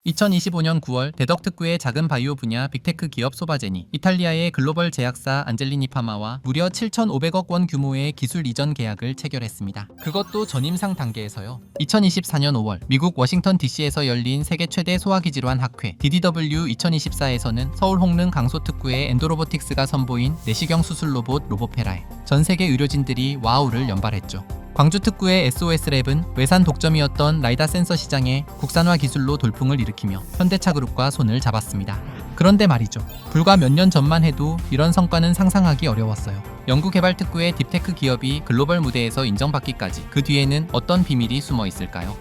2025년 9월 대덕특구의 작은 바이오 분야 빅테크 기업 소바제니, 이탈리아의 글로벌 제약사 안젤리니 파마와 무려 7,500억 원 규모의 기술 이전 계약을 체결했습니다. 그것도 전임상 단계에서요. 2024년 5월 미국 워싱턴 DC에서 열린 세계 최대 소화기질환 학회 DDW 2024에서는 서울 홍릉 강소특구의 엔도로보틱스가 선보인 내시경 수술 로봇 로보페라에 전 세계 의료진들이 와우를 연발했죠. 광주 특구의 SOS랩은 외산 독점이었던 라이다 센서 시장에 국산화 기술로 돌풍을 일으키며 현대차그룹과 손을 잡았습니다. 그런데 말이죠. 불과 몇 년 전만 해도 이런 성과는 상상하기 어려웠어요. 연구개발 특구의 딥테크 기업이 글로벌 무대에서 인정받기까지 그 뒤에는 어떤 비밀이 숨어 있을까요?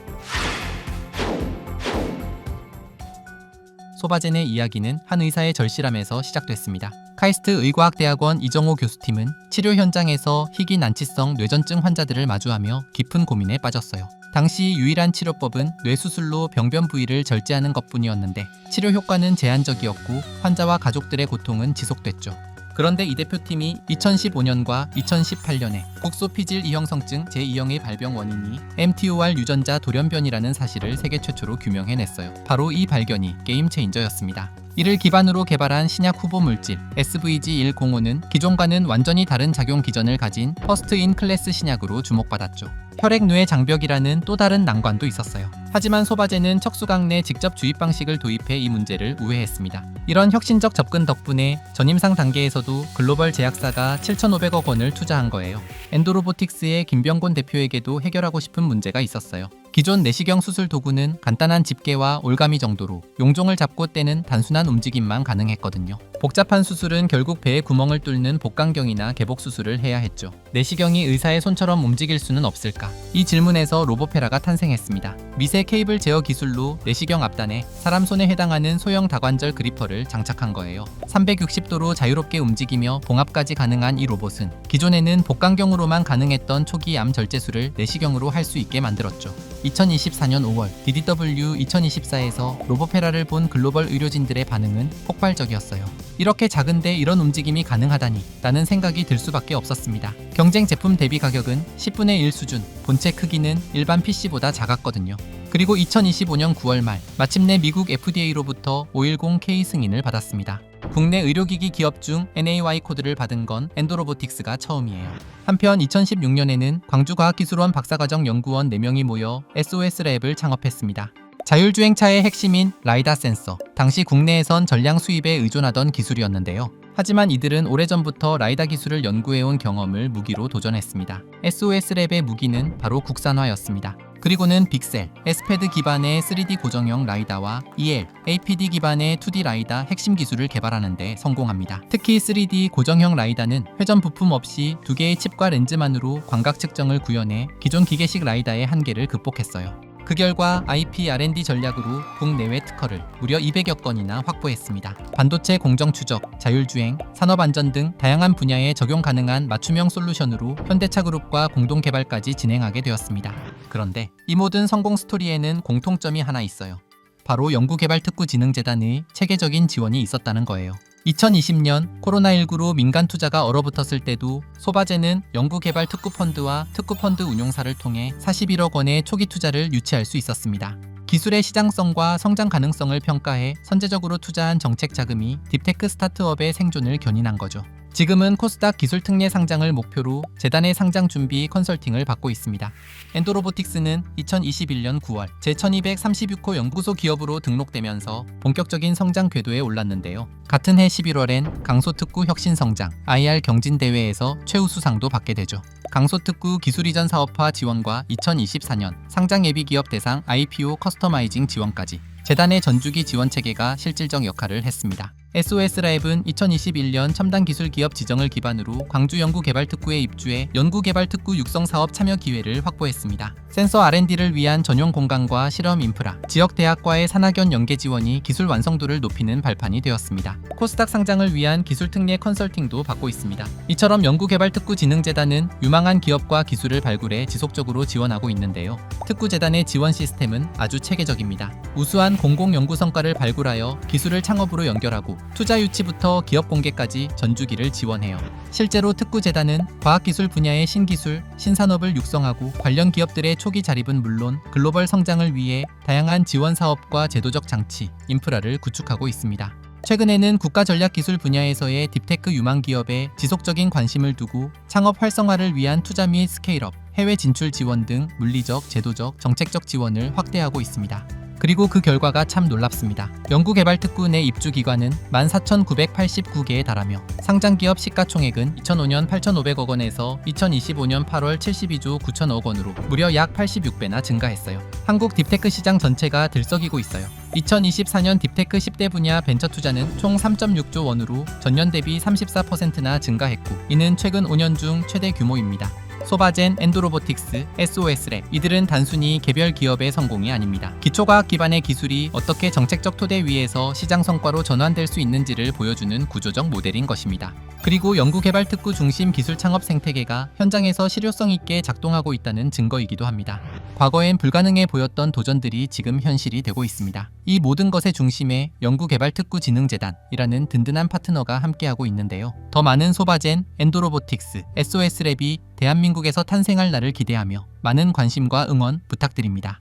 소바젠의 이야기는 한 의사의 절실함에서 시작됐습니다. 카이스트 의과학대학원 이정호 교수팀은 치료 현장에서 희귀 난치성 뇌전증 환자들을 마주하며 깊은 고민에 빠졌어요. 당시 유일한 치료법은 뇌수술로 병변 부위를 절제하는 것뿐이었는데 치료 효과는 제한적이었고 환자와 가족들의 고통은 지속됐죠. 그런데 이 대표팀이 2015년과 2018년에 국소피질 이형성증 제2형의 발병 원인이 MTOR 유전자 돌연변이라는 사실을 세계 최초로 규명해냈어요. 바로 이 발견이 게임 체인저였습니다. 이를 기반으로 개발한 신약 후보 물질 SVG105는 기존과는 완전히 다른 작용 기전을 가진 퍼스트 인 클래스 신약으로 주목받았죠. 혈액-뇌 장벽이라는 또 다른 난관도 있었어요. 하지만 소바제는 척수강 내 직접 주입 방식을 도입해 이 문제를 우회했습니다. 이런 혁신적 접근 덕분에 전임상 단계에서도 글로벌 제약사가 7,500억 원을 투자한 거예요. 엔도로보틱스의 김병곤 대표에게도 해결하고 싶은 문제가 있었어요. 기존 내시경 수술 도구는 간단한 집게와 올가미 정도로 용종을 잡고 떼는 단순한 움직임만 가능했거든요. 복잡한 수술은 결국 배에 구멍을 뚫는 복강경이나 개복 수술을 해야 했죠. 내시경이 의사의 손처럼 움직일 수는 없을까? 이 질문에서 로보페라가 탄생했습니다. 미세 케이블 제어 기술로 내시경 앞단에 사람 손에 해당하는 소형 다관절 그리퍼를 장착한 거예요. 360도로 자유롭게 움직이며 봉합까지 가능한 이 로봇은 기존에는 복강경으로만 가능했던 초기 암 절제술을 내시경으로 할 수 있게 만들었죠. 2024년 5월 DDW 2024에서 로보페라를 본 글로벌 의료진들의 반응은 폭발적이었어요. 이렇게 작은데 이런 움직임이 가능하다니 라는 생각이 들 수밖에 없었습니다. 경쟁 제품 대비 가격은 10분의 1 수준, 본체 크기는 일반 PC보다 작았거든요. 그리고 2025년 9월 말 마침내 미국 FDA로부터 510K 승인을 받았습니다. 국내 의료기기 기업 중 NAY 코드를 받은 건 엔도로보틱스가 처음이에요. 한편 2016년에는 광주과학기술원 박사과정 연구원 4명이 모여 SOS랩을 창업했습니다. 자율주행차의 핵심인 라이다 센서, 당시 국내에선 전량 수입에 의존하던 기술이었는데요. 하지만 이들은 오래전부터 라이다 기술을 연구해온 경험을 무기로 도전했습니다. SOS랩의 무기는 바로 국산화였습니다. 그리고는 빅셀, S패드 기반의 3D 고정형 라이다와 EL, APD 기반의 2D 라이다 핵심 기술을 개발하는 데 성공합니다. 특히 3D 고정형 라이다는 회전 부품 없이 2개의 칩과 렌즈만으로 광각 측정을 구현해 기존 기계식 라이다의 한계를 극복했어요. 그 결과 IP R&D 전략으로 국내외 특허를 무려 200여 건이나 확보했습니다. 반도체 공정 추적, 자율주행, 산업안전 등 다양한 분야에 적용 가능한 맞춤형 솔루션으로 현대차그룹과 공동 개발까지 진행하게 되었습니다. 그런데 이 모든 성공 스토리에는 공통점이 하나 있어요. 바로 연구개발특구진흥재단의 체계적인 지원이 있었다는 거예요. 2020년 코로나19로 민간 투자가 얼어붙었을 때도 소바제는 연구개발 특구펀드와 특구펀드 운용사를 통해 41억 원의 초기 투자를 유치할 수 있었습니다. 기술의 시장성과 성장 가능성을 평가해 선제적으로 투자한 정책 자금이 딥테크 스타트업의 생존을 견인한 거죠. 지금은 코스닥 기술특례 상장을 목표로 재단의 상장 준비 컨설팅을 받고 있습니다. 엔도로보틱스는 2021년 9월 제1236호 연구소 기업으로 등록되면서 본격적인 성장 궤도에 올랐는데요. 같은 해 11월엔 강소특구 혁신성장 IR 경진대회에서 최우수상도 받게 되죠. 강소특구 기술이전 사업화 지원과 2024년 상장예비기업 대상 IPO 커스터마이징 지원까지 재단의 전주기 지원 체계가 실질적 역할을 했습니다. SOS랩은 2021년 첨단 기술 기업 지정을 기반으로 광주 연구개발특구에 입주해 연구개발특구 육성 사업 참여 기회를 확보했습니다. 센서 R&D를 위한 전용 공간과 실험 인프라, 지역 대학과의 산학연 연계 지원이 기술 완성도를 높이는 발판이 되었습니다. 코스닥 상장을 위한 기술 특례 컨설팅도 받고 있습니다. 이처럼 연구개발특구진흥재단은 유망한 기업과 기술을 발굴해 지속적으로 지원하고 있는데요. 특구재단의 지원 시스템은 아주 체계적입니다. 우수한 공공연구 성과를 발굴하여 기술을 창업으로 연결하고 투자 유치부터 기업 공개까지 전주기를 지원해요. 실제로 특구재단은 과학기술 분야의 신기술, 신산업을 육성하고 관련 기업들의 초기 자립은 물론 글로벌 성장을 위해 다양한 지원 사업과 제도적 장치, 인프라를 구축하고 있습니다. 최근에는 국가전략기술 분야에서의 딥테크 유망 기업에 지속적인 관심을 두고 창업 활성화를 위한 투자 및 스케일업, 해외 진출 지원 등 물리적, 제도적, 정책적 지원을 확대하고 있습니다. 그리고 그 결과가 참 놀랍습니다. 연구개발특구 내 입주기관은 14,989개에 달하며 상장기업 시가총액은 2005년 8,500억 원에서 2025년 8월 72조 9천억 원으로 무려 약 86배나 증가했어요. 한국 딥테크 시장 전체가 들썩이고 있어요. 2024년 딥테크 10대 분야 벤처 투자는 총 3.6조 원으로 전년 대비 34%나 증가했고 이는 최근 5년 중 최대 규모입니다. 소바젠, 엔도로보틱스, SOS랩 이들은 단순히 개별 기업의 성공이 아닙니다. 기초과학 기반의 기술이 어떻게 정책적 토대 위에서 시장 성과로 전환될 수 있는지를 보여주는 구조적 모델인 것입니다. 그리고 연구개발특구 중심 기술 창업 생태계가 현장에서 실효성 있게 작동하고 있다는 증거이기도 합니다. 과거엔 불가능해 보였던 도전들이 지금 현실이 되고 있습니다. 이 모든 것의 중심에 연구개발특구진흥재단이라는 든든한 파트너가 함께하고 있는데요. 더 많은 소바젠, 엔도로보틱스, SOS랩이 대한민국에서 탄생할 날을 기대하며 많은 관심과 응원 부탁드립니다.